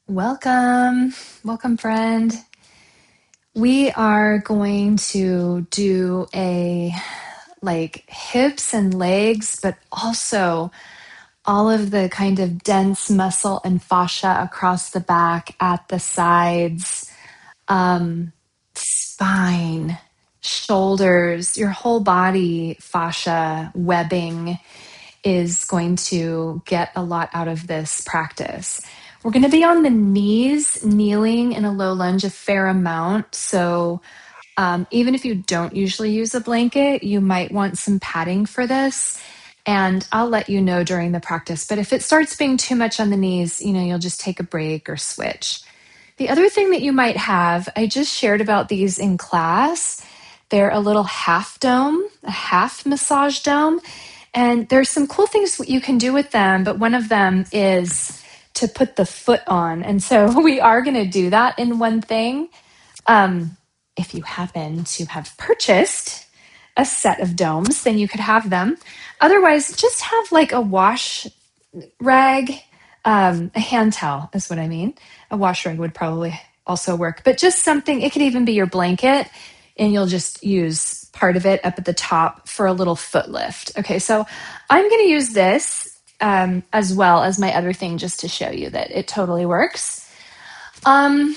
Welcome. Welcome, friend. We are going to do a hips and legs, but also all of the kind of dense muscle and fascia across the back, at the sides, spine, shoulders, your whole body fascia webbing is going to get a lot out of this practice. We're going to be on the knees, kneeling in a low lunge a fair amount. So even if you don't usually use a blanket, you might want some padding for this. And I'll let you know during the practice. But if it starts being too much on the knees, you'll just take a break or switch. The other thing that you might have, I just shared about these in class. They're a little half dome, a half massage dome. And there's some cool things you can do with them, but one of them is to put the foot on. And so we are going to do that in one thing. If you happen to have purchased a set of domes, then you could have them. Otherwise, just have like a wash rag, a hand towel is what I mean. A wash rag would probably also work, but just something, it could even be your blanket, and you'll just use part of it up at the top for a little foot lift. Okay, so I'm going to use this as well as my other thing just to show you that it totally works. And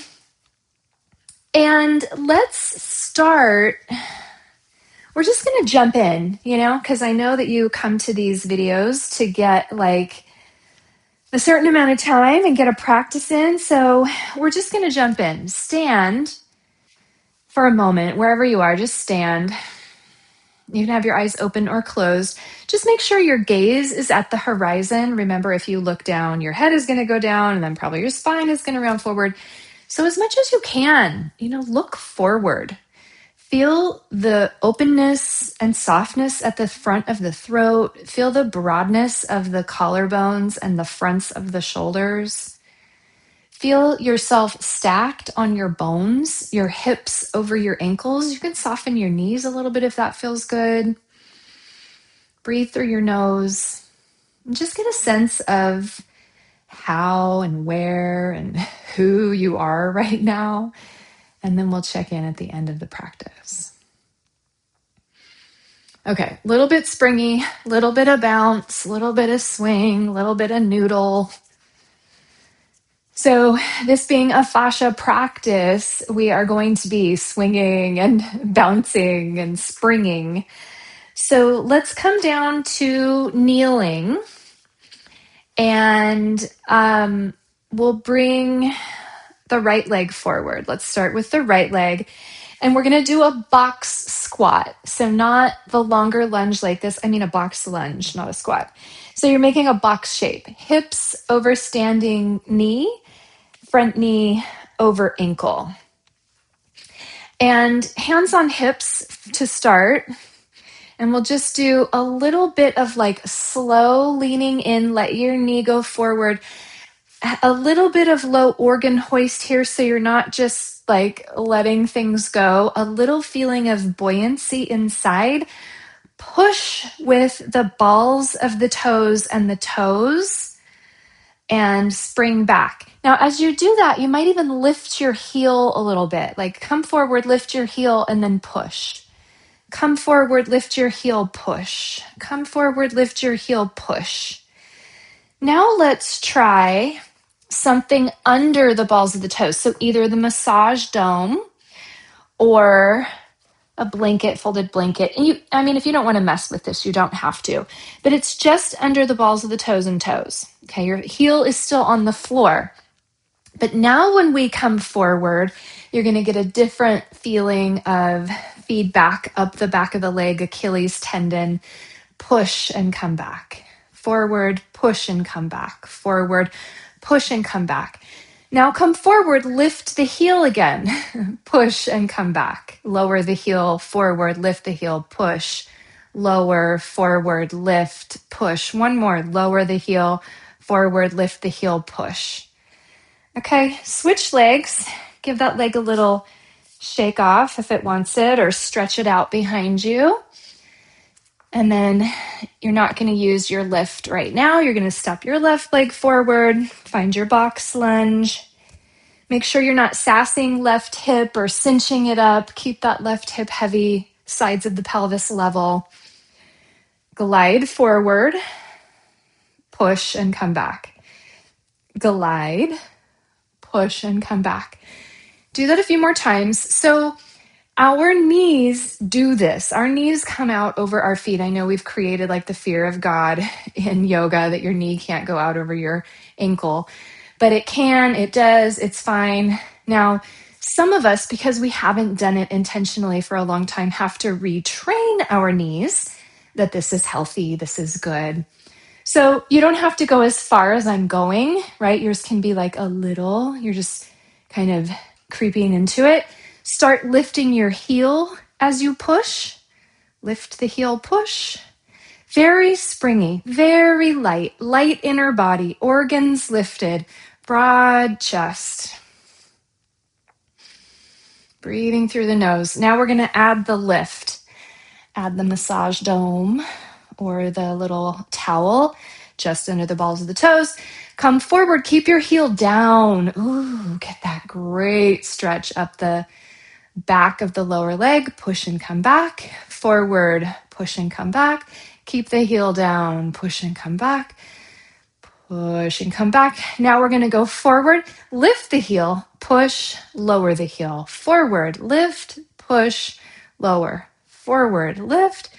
let's start. We're just going to jump in, because I know that you come to these videos to get like a certain amount of time and get a practice in. So we're just going to jump in. Stand for a moment, wherever you are, just stand. You can have your eyes open or closed. Just make sure your gaze is at the horizon. Remember, if you look down, your head is going to go down, and then probably your spine is going to round forward. So as much as you can, look forward. Feel the openness and softness at the front of the throat. Feel the broadness of the collarbones and the fronts of the shoulders. Feel yourself stacked on your bones, your hips over your ankles. You can soften your knees a little bit if that feels good. Breathe through your nose. And just get a sense of how and where and who you are right now. And then we'll check in at the end of the practice. Okay, a little bit springy, a little bit of bounce, a little bit of swing, a little bit of noodle. So this being a fascia practice, we are going to be swinging and bouncing and springing. So let's come down to kneeling, and we'll bring the right leg forward. Let's start with the right leg. And we're going to do a box squat. So not the longer lunge like this. I mean a box lunge, not a squat. So you're making a box shape. Hips over standing knee, front knee over ankle. And hands on hips to start. And we'll just do a little bit of like slow leaning in. Let your knee go forward. A little bit of low organ hoist here, so you're not just like letting things go. A little feeling of buoyancy inside. Push with the balls of the toes and the toes and spring back. Now, as you do that, you might even lift your heel a little bit. Like come forward, lift your heel, and then push. Come forward, lift your heel, push. Come forward, lift your heel, push. Now let's try something under the balls of the toes. So either the massage dome or a blanket, folded blanket. And if you don't want to mess with this, you don't have to. But it's just under the balls of the toes and toes. Okay, your heel is still on the floor. But now when we come forward, you're going to get a different feeling of feedback up the back of the leg, Achilles tendon. Push and come back. Forward, push and come back. Forward, push and come back. Now come forward, lift the heel again. Push and come back. Lower the heel, forward, lift the heel, push. Lower, forward, lift, push. One more. Lower the heel, forward, lift the heel, push. Okay, switch legs. Give that leg a little shake off if it wants it, or stretch it out behind you. And then you're not going to use your lift right now. You're going to step your left leg forward, find your box lunge, Make sure you're not sassing left hip or cinching it up. Keep that left hip heavy, sides of the pelvis level. Glide forward, push and come back. Glide, push and come back. Do that a few more times. So our knees do this. Our knees come out over our feet. I know we've created like the fear of God in yoga that your knee can't go out over your ankle, but it can, it does, it's fine. Now, some of us, because we haven't done it intentionally for a long time, have to retrain our knees that this is healthy, this is good. So you don't have to go as far as I'm going, right? Yours can be like a little, you're just kind of creeping into it. Start lifting your heel as you push. Lift the heel, push. Very springy, very light, light inner body, organs lifted, broad chest. Breathing through the nose. Now we're going to add the lift. Add the massage dome or the little towel just under the balls of the toes. Come forward, keep your heel down. Ooh, get that great stretch up the back of the lower leg. Push and come back. Forward, push and come back. Keep the heel down, push and come back. Push and come back. Now we're going to go forward, lift the heel, push, lower the heel. Forward, lift, push, lower. Forward, lift,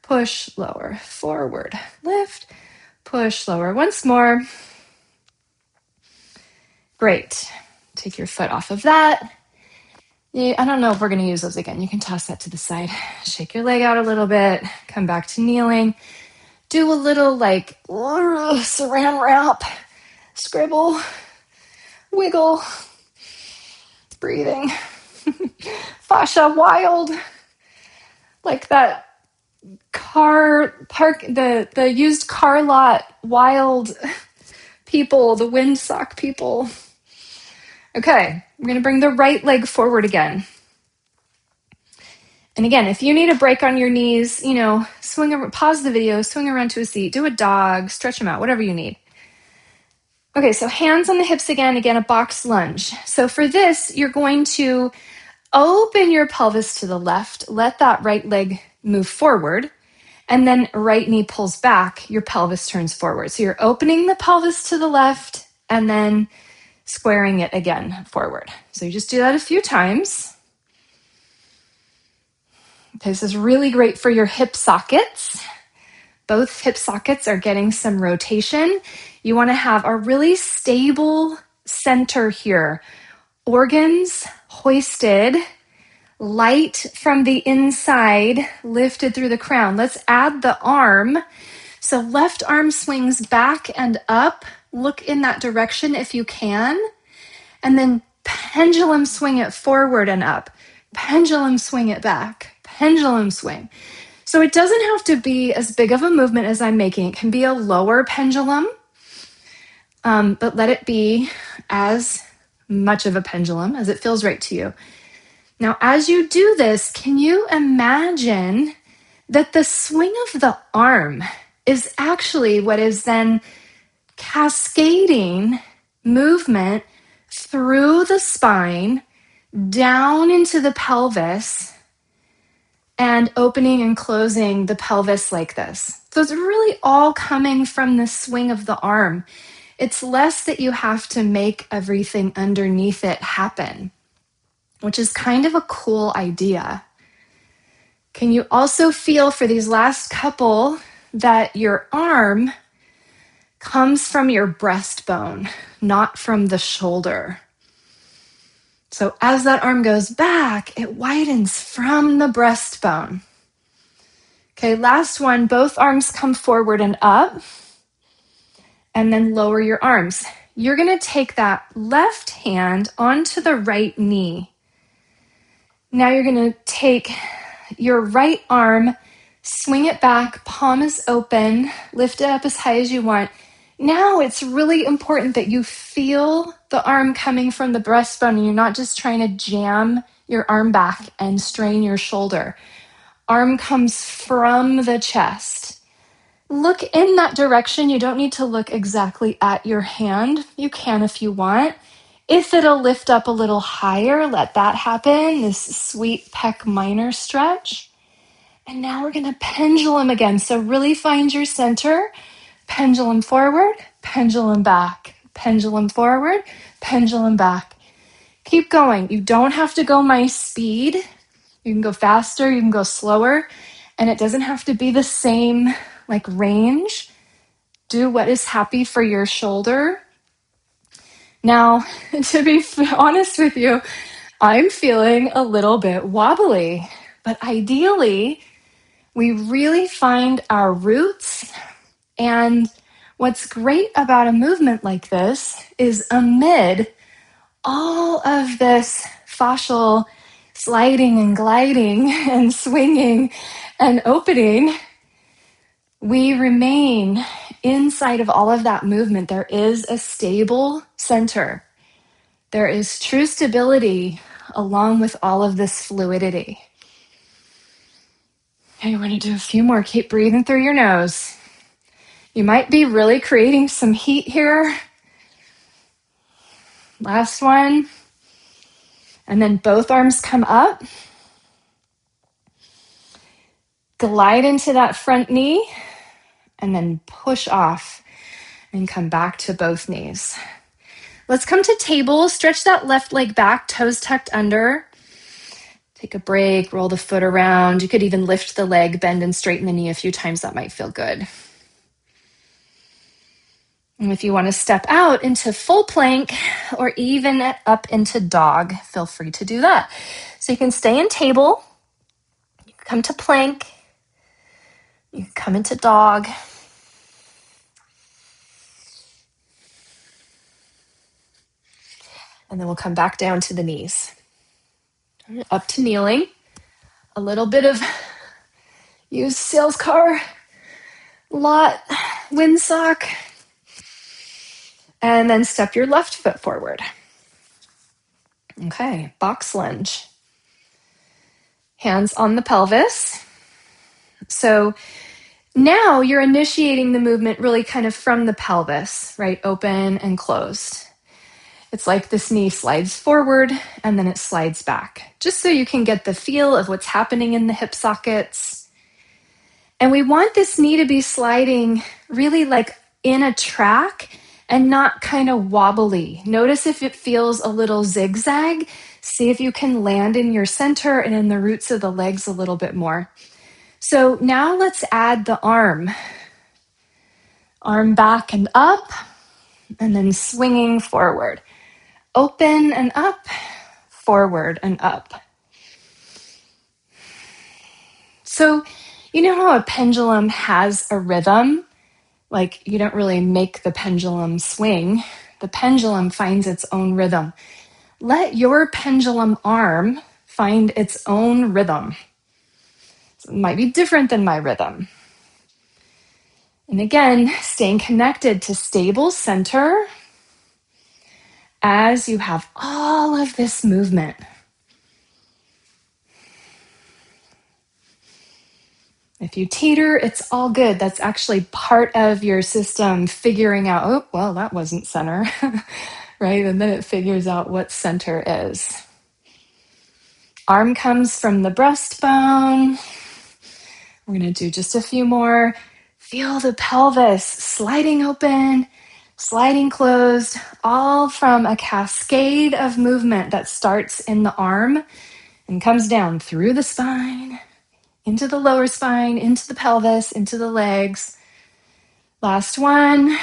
push, lower. Forward, lift, push, lower. Once more. Great. Take your foot off of that. I don't know if we're going to use those again. You can toss that to the side. Shake your leg out a little bit. Come back to kneeling. Do a little like saran wrap. Scribble. Wiggle. Breathing. Fascia wild. Like that the used car lot wild people, the windsock people. Okay, we're going to bring the right leg forward again. And again, if you need a break on your knees, pause the video, swing around to a seat, do a dog, stretch them out, whatever you need. Okay, so hands on the hips again, a box lunge. So for this, you're going to open your pelvis to the left, let that right leg move forward, and then right knee pulls back, your pelvis turns forward. So you're opening the pelvis to the left and then squaring it again forward. So you just do that a few times. Okay, this is really great for your hip sockets. Both hip sockets are getting some rotation. You want to have a really stable center here. Organs hoisted, light from the inside, lifted through the crown. Let's add the arm. So left arm swings back and up. Look in that direction if you can. And then pendulum swing it forward and up. Pendulum swing it back. Pendulum swing. So it doesn't have to be as big of a movement as I'm making. It can be a lower pendulum, but let it be as much of a pendulum as it feels right to you. Now, as you do this, can you imagine that the swing of the arm is actually what is then cascading movement through the spine, down into the pelvis, and opening and closing the pelvis like this. So it's really all coming from the swing of the arm. It's less that you have to make everything underneath it happen, which is kind of a cool idea. Can you also feel for these last couple that your arm comes from your breastbone, not from the shoulder? So as that arm goes back, it widens from the breastbone. Okay, last one, both arms come forward and up, and then lower your arms. You're going to take that left hand onto the right knee. Now you're going to take your right arm, swing it back, palm is open, lift it up as high as you want. Now it's really important that you feel the arm coming from the breastbone and you're not just trying to jam your arm back and strain your shoulder. Arm comes from the chest. Look in that direction. You don't need to look exactly at your hand. You can if you want. If it'll lift up a little higher, let that happen, this sweet pec minor stretch. And now we're gonna pendulum again. So really find your center, pendulum forward, pendulum back, pendulum forward, pendulum back. Keep going. You don't have to go my speed. You can go faster, you can go slower, and it doesn't have to be the same like range. Do what is happy for your shoulder. Now, to be honest with you, I'm feeling a little bit wobbly, but ideally, we really find our roots. And what's great about a movement like this is amid all of this fascial sliding and gliding and swinging and opening, we remain inside of all of that movement. There is a stable center. There is true stability along with all of this fluidity. Okay, we're going to do a few more. Keep breathing through your nose. You might be really creating some heat here. Last one. And then both arms come up. Glide into that front knee and then push off and come back to both knees. Let's come to table. Stretch that left leg back, toes tucked under. Take a break, roll the foot around. You could even lift the leg, bend and straighten the knee a few times. That might feel good. And if you want to step out into full plank or even up into dog, feel free to do that. So you can stay in table, you can come to plank, you can come into dog. And then we'll come back down to the knees. Up to kneeling. A little bit of used sales car, lot, windsock. And then step your left foot forward. Okay, box lunge. Hands on the pelvis. So now you're initiating the movement really kind of from the pelvis, right? Open and closed. It's like this knee slides forward and then it slides back, just so you can get the feel of what's happening in the hip sockets. And we want this knee to be sliding really like in a track and not kind of wobbly. Notice if it feels a little zigzag. See if you can land in your center and in the roots of the legs a little bit more. So now let's add the arm. Arm back and up, and then swinging forward. Open and up, forward and up. So you know how a pendulum has a rhythm? Like you don't really make the pendulum swing. The pendulum finds its own rhythm. Let your pendulum arm find its own rhythm. So it might be different than my rhythm. And again, staying connected to stable center as you have all of this movement. If you teeter, it's all good. That's actually part of your system figuring out, oh, well, that wasn't center, right? And then it figures out what center is. Arm comes from the breastbone. We're going to do just a few more. Feel the pelvis sliding open, sliding closed, all from a cascade of movement that starts in the arm and comes down through the spine, into the lower spine, into the pelvis, into the legs. Last one,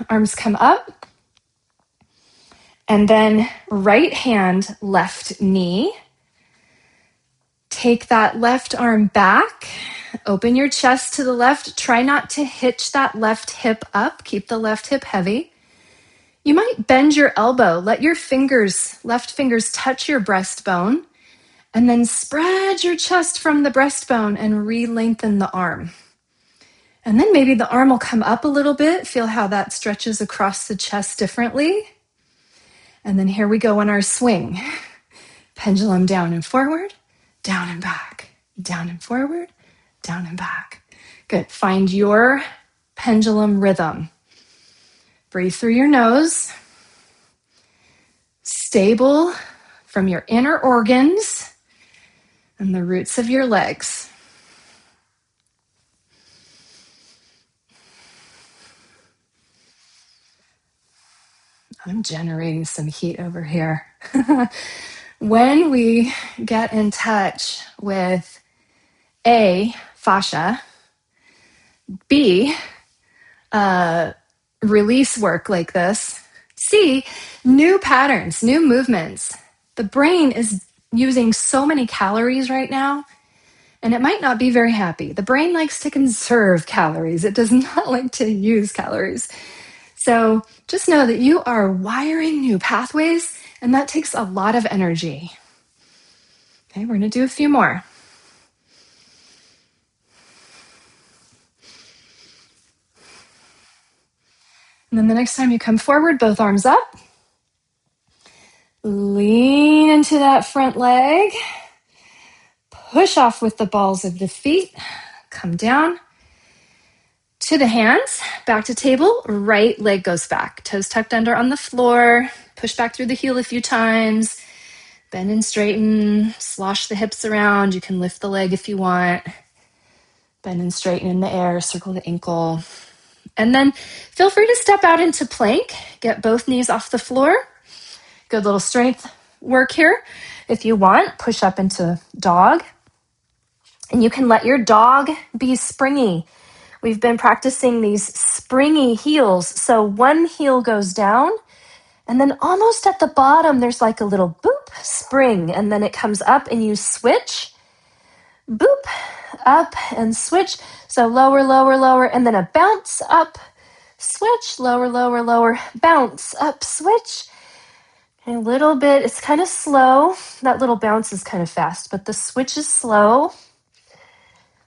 arms come up. And then right hand, left knee. Take that left arm back. Open your chest to the left. Try not to hitch that left hip up. Keep the left hip heavy. You might bend your elbow. Let your left fingers touch your breastbone. And then spread your chest from the breastbone and re-lengthen the arm. And then maybe the arm will come up a little bit. Feel how that stretches across the chest differently. And then here we go on our swing. Pendulum down and forward, down and back, down and forward, down and back. Good. Find your pendulum rhythm. Breathe through your nose. stable from your inner organs and the roots of your legs. I'm generating some heat over here. When we get in touch with A, fascia, B, release work like this, C, new patterns, new movements. The brain is using so many calories right now, and it might not be very happy. The brain likes to conserve calories. It does not like to use calories. So just know that you are wiring new pathways, and that takes a lot of energy. Okay, we're going to do a few more. And then the next time you come forward, both arms up. Lean into that front leg. Push off with the balls of the feet. Come down to the hands, back to table. Right leg goes back. Toes tucked under on the floor. Push back through the heel a few times. Bend and straighten. Slosh the hips around. You can lift the leg if you want. Bend and straighten in the air. Circle the ankle. And then feel free to step out into plank. Get both knees off the floor. Good little strength work here. If you want, push up into dog. And you can let your dog be springy. We've been practicing these springy heels. So one heel goes down, and then almost at the bottom, there's like a little boop spring, and then it comes up and you switch. Boop, up and switch. So lower, lower, lower, and then a bounce up, switch, lower, lower, lower, bounce up, switch. And a little bit, it's kind of slow. That little bounce is kind of fast, but the switch is slow.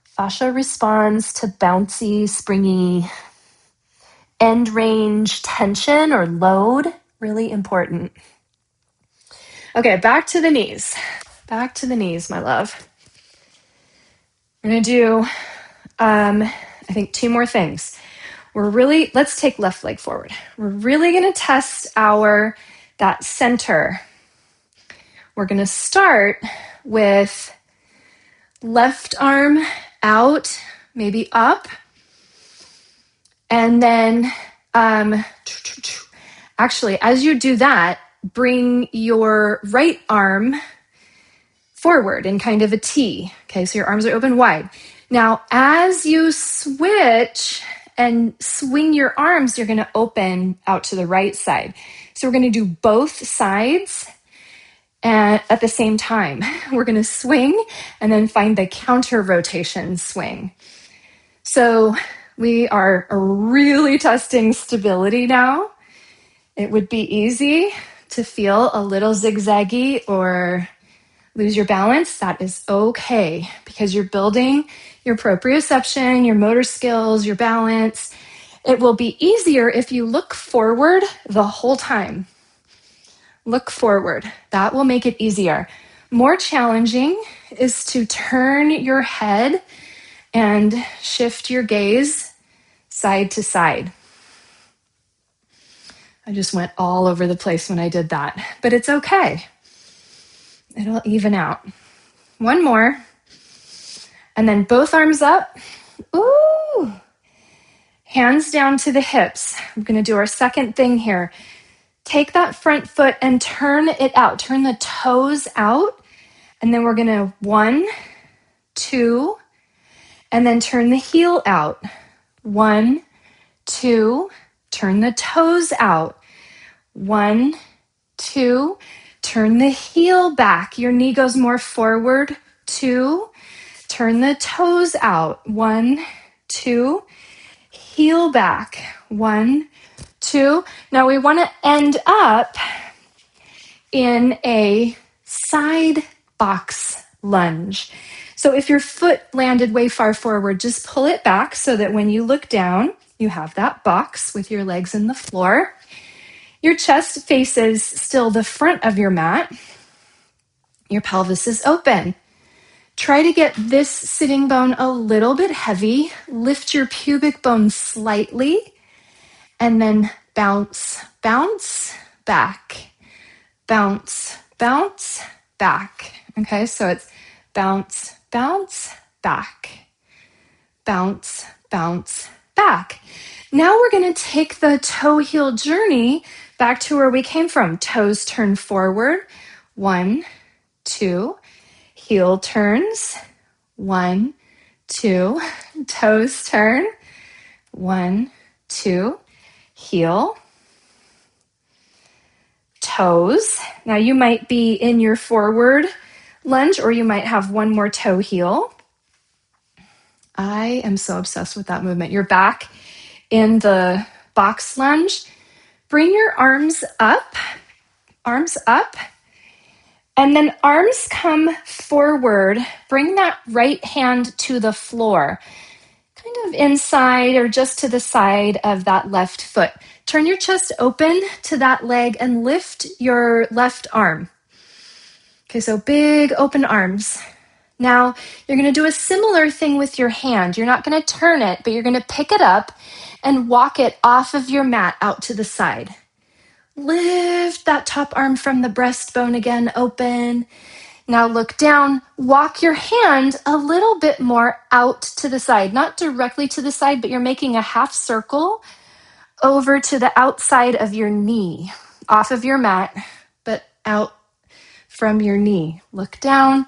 Fascia responds to bouncy, springy, end range tension or load. Really important. Okay, back to the knees. Back to the knees, my love. We're going to do, I think, two more things. Let's take left leg forward. We're really going to test that center. We're going to start with left arm out, maybe up. And then, actually, as you do that, bring your right arm forward in kind of a T. Okay, so your arms are open wide. Now, as you switch and swing your arms, you're going to open out to the right side. So we're going to do both sides and at the same time. We're going to swing and then find the counter rotation swing. So we are really testing stability now. It would be easy to feel a little zigzaggy or lose your balance. That is okay because you're building your proprioception, your motor skills, your balance. It will be easier if you look forward the whole time. Look forward. That will make it easier. More challenging is to turn your head and shift your gaze side to side. I just went all over the place when I did that, but it's okay. It'll even out. One more. And then both arms up. Ooh. Hands down to the hips. I'm going to do our second thing here. Take that front foot and turn it out. Turn the toes out. And then we're going to 1, 2, and then turn the heel out. 1, 2, turn the toes out. 1, 2, turn the heel back. Your knee goes more forward. 2, turn the toes out. 1, 2, heel back. 1, 2. Now we want to end up in a side box lunge. So if your foot landed way far forward, just pull it back so that when you look down, you have that box with your legs in the floor. Your chest faces still the front of your mat. Your pelvis is open. Try to get this sitting bone a little bit heavy. Lift your pubic bone slightly and then bounce, bounce, back, bounce, bounce, back. Okay, so it's bounce, bounce, back. Bounce, bounce, back. Now we're going to take the toe heel journey back to where we came from. Toes turn forward. 1, 2. Heel turns. 1, 2. Toes turn. 1, 2. Heel. Toes. Now you might be in your forward lunge, or you might have one more toe heel. I am so obsessed with that movement. You're back in the box lunge. Bring your arms up, and then arms come forward. Bring that right hand to the floor, kind of inside or just to the side of that left foot. Turn your chest open to that leg and lift your left arm. Okay, so big open arms. Now, you're going to do a similar thing with your hand. You're not going to turn it, but you're going to pick it up and walk it off of your mat out to the side. Lift that top arm from the breastbone again, open. Now look down, walk your hand a little bit more out to the side, not directly to the side, but you're making a half circle over to the outside of your knee, off of your mat, but out from your knee. Look down.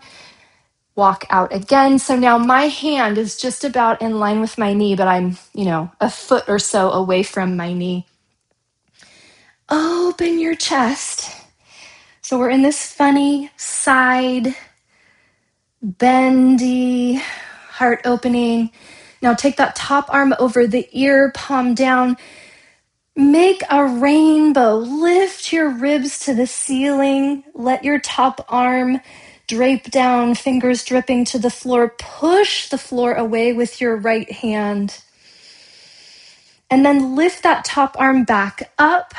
Walk out again. So now my hand is just about in line with my knee, but I'm, a foot or so away from my knee. Open your chest. So we're in this funny side, bendy, heart opening. Now take that top arm over the ear, palm down. Make a rainbow. Lift your ribs to the ceiling. Let your top arm drape down, fingers dripping to the floor. Push the floor away with your right hand. And then lift that top arm back up.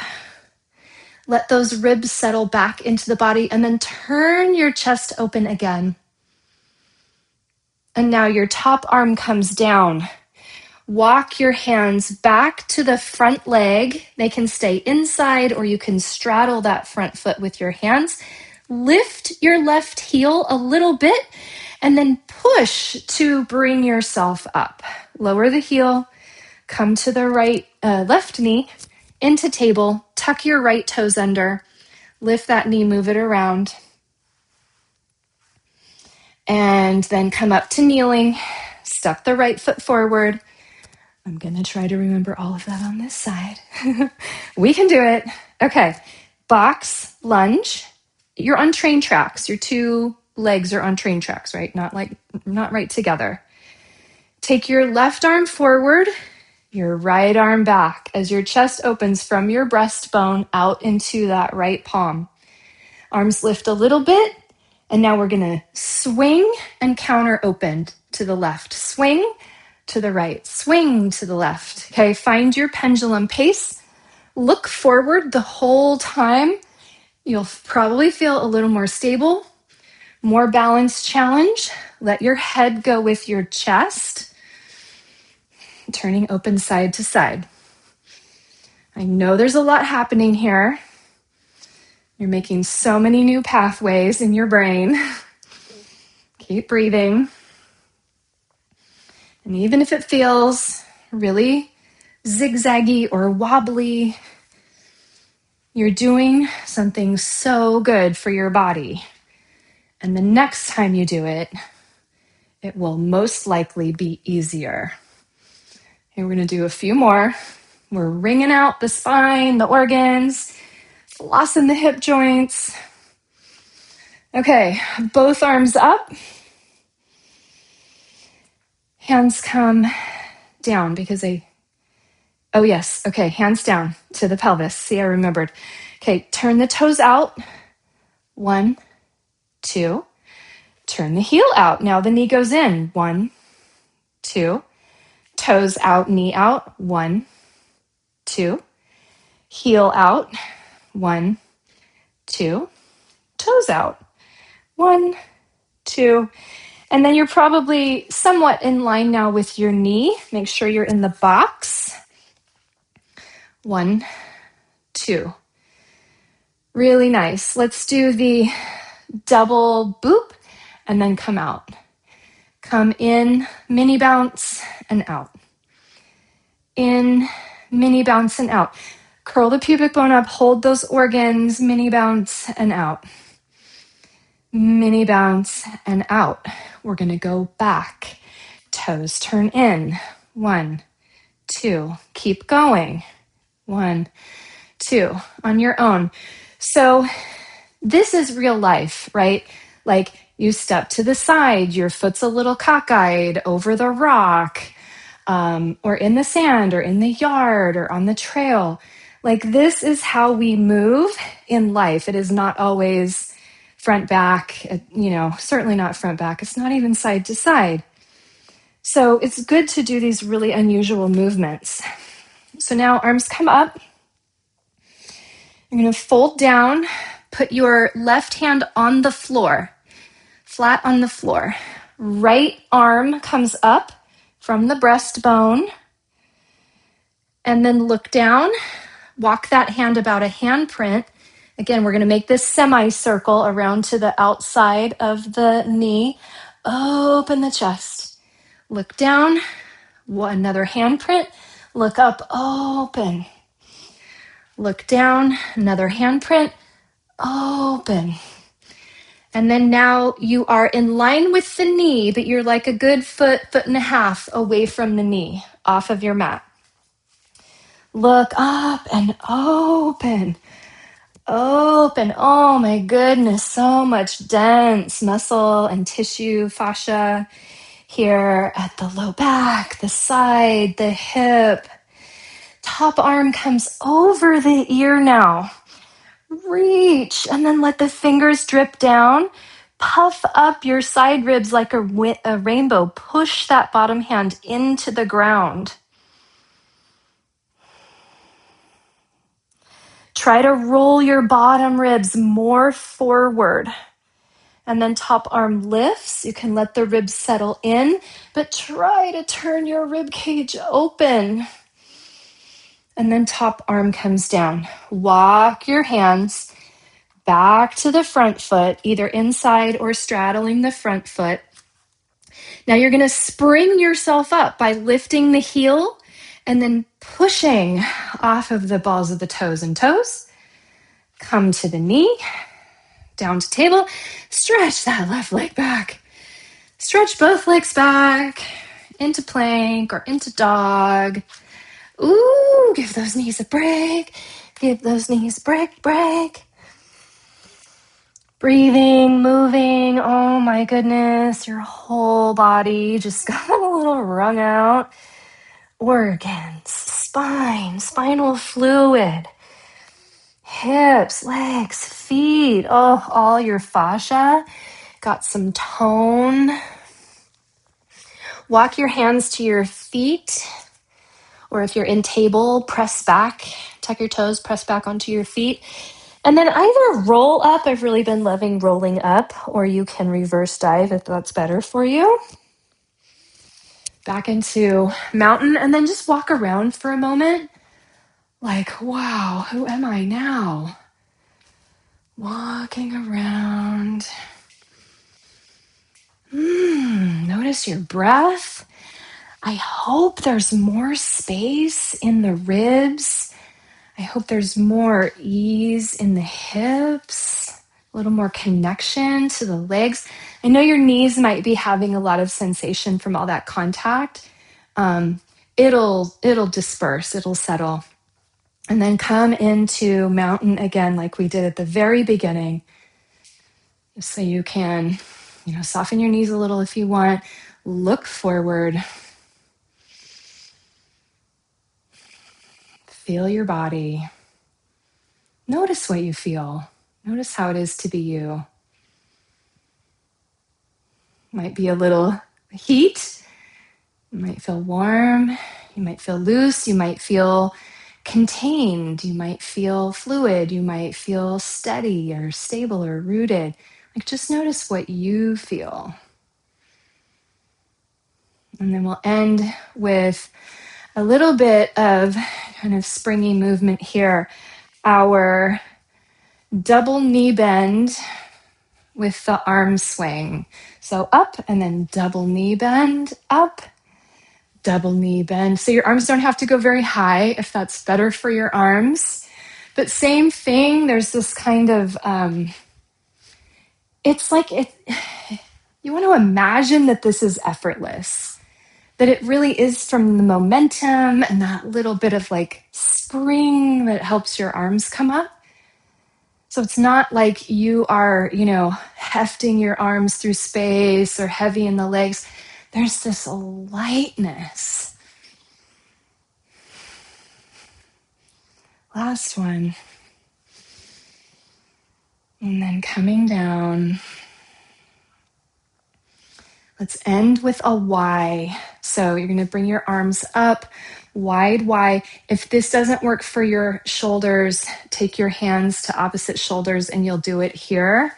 Let those ribs settle back into the body, and then turn your chest open again. And now your top arm comes down. Walk your hands back to the front leg. They can stay inside, or you can straddle that front foot with your hands. Lift your left heel a little bit and then push to bring yourself up. Lower the heel, come to the left knee, into table, tuck your right toes under, lift that knee, move it around, and then come up to kneeling, step the right foot forward. I'm going to try to remember all of that on this side. We can do it. Okay. Box, lunge. You're on train tracks. Your two legs are on train tracks, right? Not right together. Take your left arm forward, your right arm back as your chest opens from your breastbone out into that right palm. Arms lift a little bit. And now we're going to swing and counter open to the left. Swing to the right, swing to the left. Okay, find your pendulum pace. Look forward the whole time. You'll probably feel a little more stable, more balanced challenge. Let your head go with your chest, turning open side to side. I know there's a lot happening here. You're making so many new pathways in your brain. Keep breathing. And even if it feels really zigzaggy or wobbly, you're doing something so good for your body. And the next time you do it, it will most likely be easier. And we're going to do a few more. We're wringing out the spine, the organs, flossing the hip joints. Okay, both arms up. Hands come down because oh yes, okay, hands down to the pelvis. See, I remembered. Okay, turn the toes out. 1, 2. Turn the heel out. Now the knee goes in. 1, 2. Toes out, knee out. 1, 2. Heel out. 1, 2. Toes out. 1, 2. And then you're probably somewhat in line now with your knee. Make sure you're in the box. 1, 2. Really nice. Let's do the double boop and then come out. Come in, mini bounce, and out. In, mini bounce, and out. Curl the pubic bone up, hold those organs, mini bounce, and out. Mini bounce, and out. We're gonna go back. Toes turn in. 1, 2. Keep going. 1, 2. On your own. So this is real life, right? Like you step to the side, your foot's a little cockeyed over the rock, or in the sand, or in the yard, or on the trail. Like this is how we move in life. It is not always front back, certainly not front back. It's not even side to side. So it's good to do these really unusual movements. So now arms come up. You're going to fold down, put your left hand on the floor, flat on the floor. Right arm comes up from the breastbone, and then look down. Walk that hand about a handprint. Again, we're going to make this semicircle around to the outside of the knee. Open the chest. Look down. Another handprint. Look up. Open. Look down. Another handprint. Open. And then now you are in line with the knee, but you're like a good foot and a half away from the knee, off of your mat. Look up and open. Open. Oh my goodness, so much dense muscle and tissue, fascia here at the low back, the side, the hip. Top arm comes over the ear now. Reach and then let the fingers drip down. Puff up your side ribs like a rainbow. Push that bottom hand into the ground. Try to roll your bottom ribs more forward. And then top arm lifts. You can let the ribs settle in, but try to turn your rib cage open. And then top arm comes down. Walk your hands back to the front foot, either inside or straddling the front foot. Now you're going to spring yourself up by lifting the heel and then pushing off of the balls of the toes and toes. Come to the knee, down to table. Stretch that left leg back. Stretch both legs back into plank or into dog. Ooh, give those knees a break. Give those knees a break. Breathing, moving. Oh my goodness, your whole body just got a little wrung out. Organs, spine, spinal fluid, hips, legs, feet. Oh, all your fascia got some tone. Walk your hands to your feet, or if you're in table, press back, tuck your toes, press back onto your feet. And then either roll up, I've really been loving rolling up, or you can reverse dive if that's better for you. Back into mountain, and then just walk around for a moment. Like, wow, who am I now? Walking around. Notice your breath. I hope there's more space in the ribs. I hope there's more ease in the hips, a little more connection to the legs. I know your knees might be having a lot of sensation from all that contact. It'll disperse, it'll settle. And then come into mountain again, like we did at the very beginning. Just so you can, soften your knees a little if you want. Look forward. Feel your body. Notice what you feel. Notice how it is to be you. Might be a little heat. You might feel warm. You might feel loose. You might feel contained. You might feel fluid. You might feel steady or stable or rooted. Like, just notice what you feel. And then we'll end with a little bit of kind of springy movement here. Our double knee bend with the arm swing. So up and then double knee bend, up, double knee bend. So your arms don't have to go very high if that's better for your arms. But same thing, there's this kind of, it's like it. You want to imagine that this is effortless, that it really is from the momentum and that little bit of like spring that helps your arms come up. So it's not like you are, hefting your arms through space or heavy in the legs. There's this lightness. Last one. And then coming down. Let's end with a Y. So you're going to bring your arms up, wide Y. If this doesn't work for your shoulders, take your hands to opposite shoulders and you'll do it here.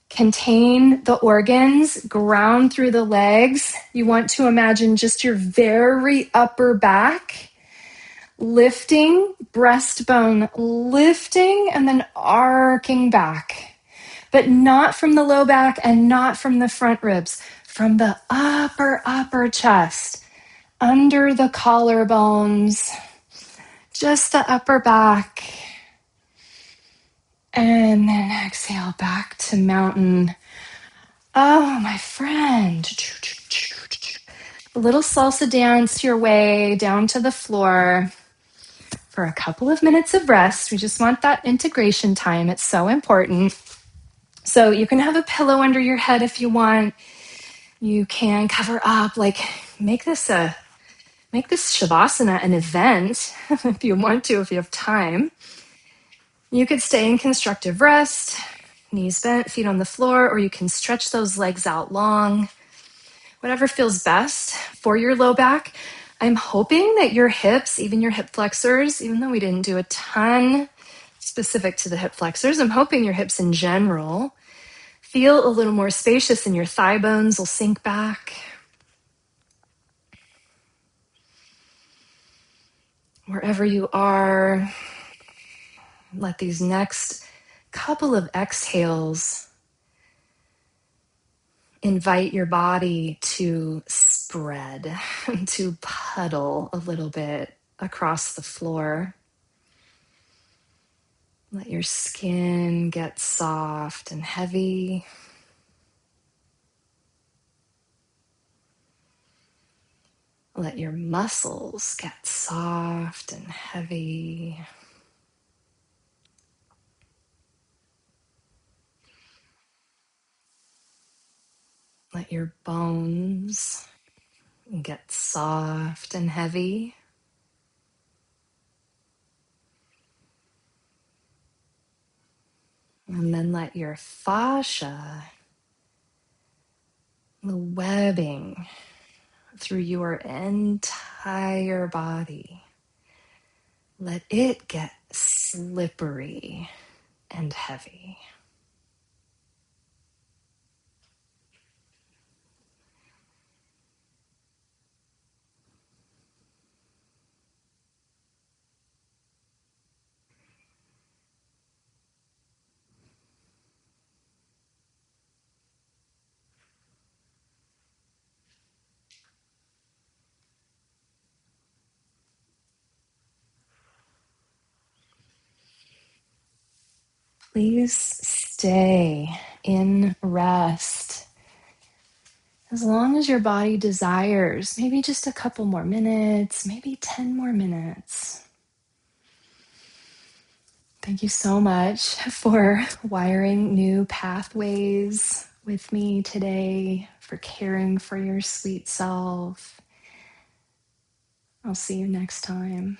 Contain the organs, ground through the legs. You want to imagine just your very upper back lifting, breastbone lifting, and then arcing back. But not from the low back and not from the front ribs, from the upper chest, under the collarbones, just the upper back. And then exhale back to mountain. Oh, my friend. A little salsa dance your way down to the floor for a couple of minutes of rest. We just want that integration time. It's so important. So you can have a pillow under your head if you want. You can cover up, make this Shavasana an event if you want to, if you have time. You could stay in constructive rest, knees bent, feet on the floor, or you can stretch those legs out long. Whatever feels best for your low back. I'm hoping that your hips, even your hip flexors, even though we didn't do a ton specific to the hip flexors, I'm hoping your hips in general feel a little more spacious and your thigh bones will sink back. Wherever you are, let these next couple of exhales invite your body to spread, to puddle a little bit across the floor. Let your skin get soft and heavy. Let your muscles get soft and heavy. Let your bones get soft and heavy. And then let your fascia, the webbing through your entire body, let it get slippery and heavy. Please stay in rest as long as your body desires, maybe just a couple more minutes, maybe 10 more minutes. Thank you so much for wiring new pathways with me today, for caring for your sweet self. I'll see you next time.